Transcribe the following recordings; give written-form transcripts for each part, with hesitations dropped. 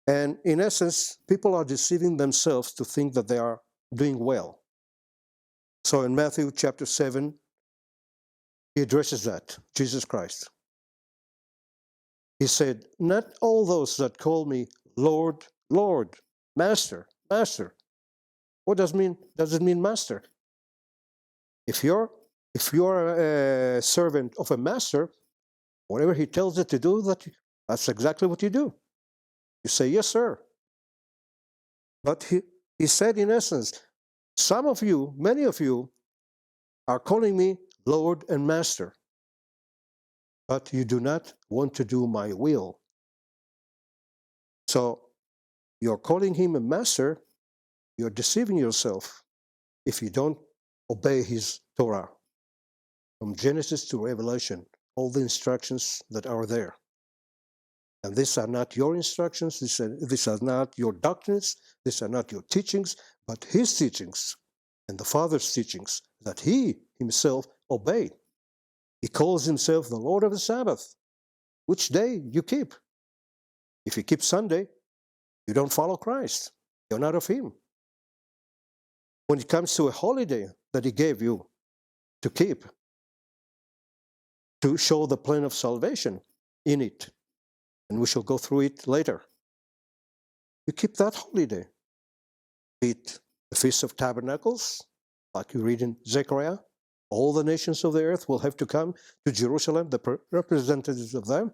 And in essence, people are deceiving themselves to think that they are doing well. So in Matthew chapter 7, he addresses that, Jesus Christ. He said, not all those that call me Lord, Lord, Master, Master. What does it mean master? If you're a servant of a master, whatever he tells you to do, that's exactly what you do. You say, yes, sir. But he said, in essence, some of you, many of you, are calling me Lord and Master, but you do not want to do my will. So you're calling him a master, you're deceiving yourself if you don't obey his Torah. From Genesis to Revelation, all the instructions that are there. And these are not your instructions, these are not your doctrines, these are not your teachings, but his teachings and the Father's teachings that he himself obeyed. He calls himself the Lord of the Sabbath. Which day you keep? If you keep Sunday, you don't follow Christ. You're not of him. When it comes to a holiday that he gave you to keep, to show the plan of salvation in it, and we shall go through it later, you keep that holiday. Be it the Feast of Tabernacles, like you read in Zechariah, all the nations of the earth will have to come to Jerusalem, the representatives of them,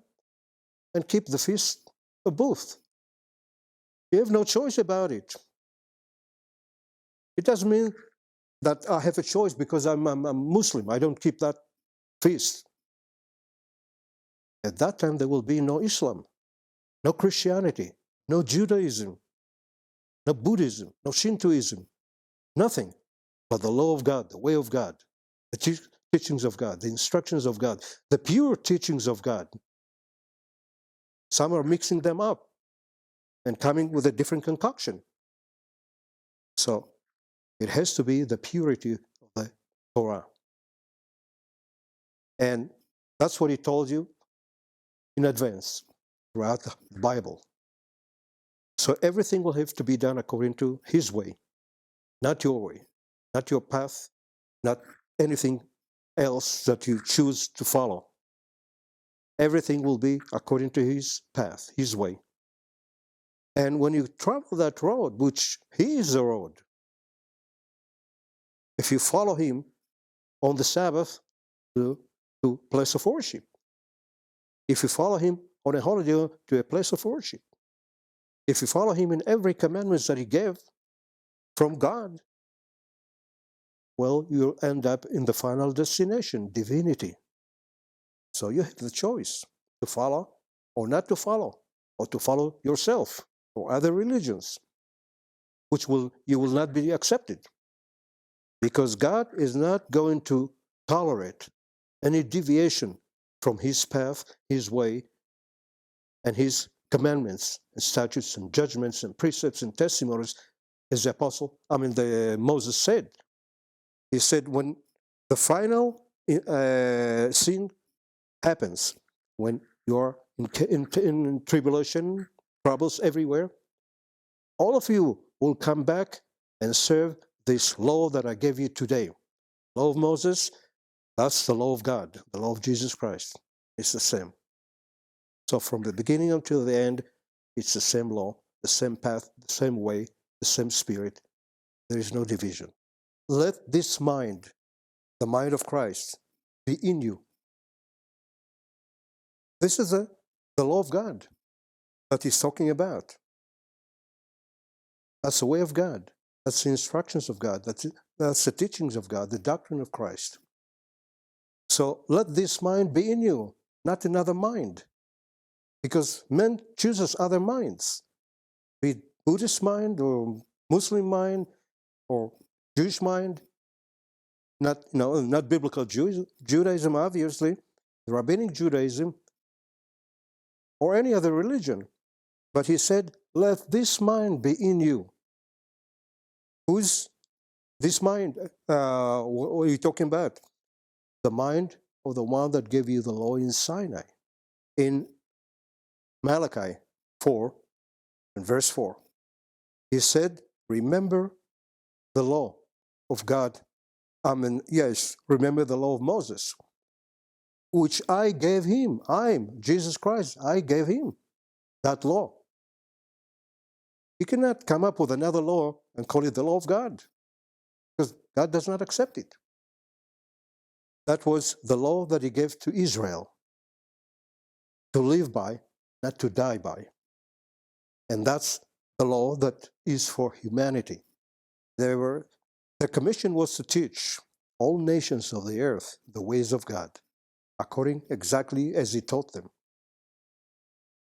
and keep the Feast of Booths. You have no choice about it. It doesn't mean that I have a choice because I'm Muslim. I don't keep that feast. At that time, there will be no Islam, no Christianity, no Judaism, no Buddhism, no Shintoism, nothing but the law of God, the way of God, the teachings of God, the instructions of God, the pure teachings of God. Some are mixing them up and coming with a different concoction. So it has to be the purity of the Torah. And that's what he told you in advance throughout the Bible. So everything will have to be done according to his way, not your way, not your path, not anything else that you choose to follow. Everything will be according to his path, his way. And when you travel that road, which he is the road, if you follow him on the Sabbath to place of worship, if you follow him on a holiday to a place of worship, if you follow him in every commandment that he gave from God, well, you'll end up in the final destination, divinity. So you have the choice to follow or not to follow, or to follow yourself or other religions, which you will not be accepted. Because God is not going to tolerate any deviation from his path, his way, and his commandments and statutes and judgments and precepts and testimonies, as Moses said. He said, when the final sin happens, when you're in tribulation, troubles everywhere, all of you will come back and serve this law that I gave you today. Law of Moses, that's the law of God, the law of Jesus Christ. It's the same. So from the beginning until the end, it's the same law, the same path, the same way, the same spirit. There is no division. Let this mind, the mind of Christ, be in you. This is the law of God that he's talking about. That's the way of God. That's the instructions of God. That's the teachings of God, the doctrine of Christ. So let this mind be in you, not another mind. Because men chooses other minds, be it Buddhist mind or Muslim mind or Jewish mind, not biblical Judaism, obviously, the rabbinic Judaism, or any other religion. But he said, let this mind be in you. Who's this mind? What are you talking about? The mind of the one that gave you the law in Sinai. In Malachi 4, In verse 4, he said, remember the law of God. Remember the law of Moses, which I gave him. I'm Jesus Christ. I gave him that law. You cannot come up with another law and call it the law of God, because God does not accept it. That was the law that he gave to Israel to live by, not to die by. And that's the law that is for humanity. The commission was to teach all nations of the earth the ways of God, according exactly as he taught them.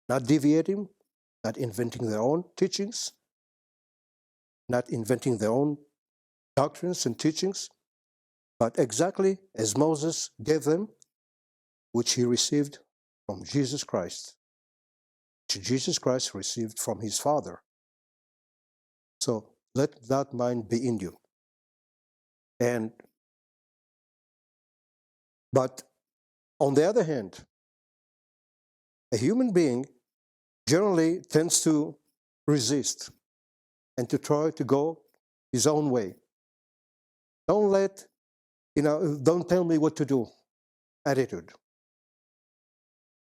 Not deviating, not inventing their own teachings, not inventing their own doctrines and teachings, but exactly as Moses gave them, which he received from Jesus Christ, which Jesus Christ received from his Father. So let that mind be in you. But on the other hand, a human being generally tends to resist and to try to go his own way. Don't tell me what to do attitude.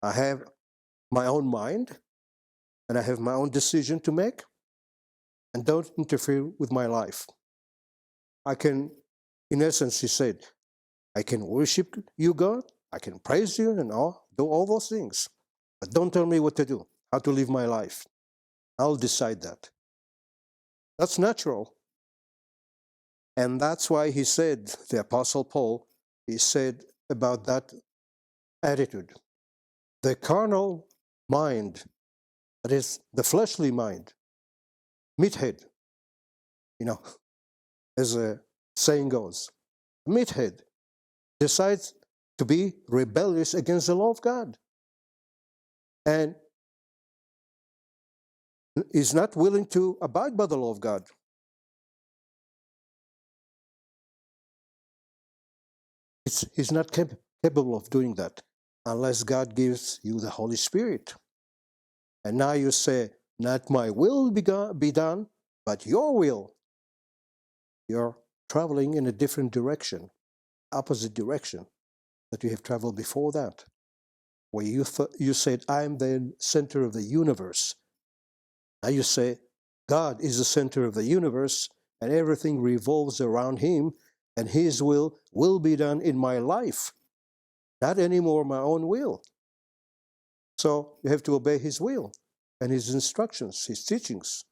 I have my own mind and I have my own decision to make, and don't interfere with my life. In essence, he said, I can worship you, God, I can praise you and do all those things, but don't tell me what to do, how to live my life. I'll decide that. That's natural. And that's why he said, the Apostle Paul, he said about that attitude, the carnal mind, that is the fleshly mind, meathead, as a saying goes, meathead decides to be rebellious against the law of God and is not willing to abide by the law of God. He's not capable of doing that unless God gives you the Holy Spirit. And now you say, not my will be done, but your will. You're traveling in a different direction, opposite direction that you have traveled before that, where you said, I'm the center of the universe. Now you say, God is the center of the universe, and everything revolves around him, and his will be done in my life, not anymore my own will. So you have to obey his will and his instructions, his teachings.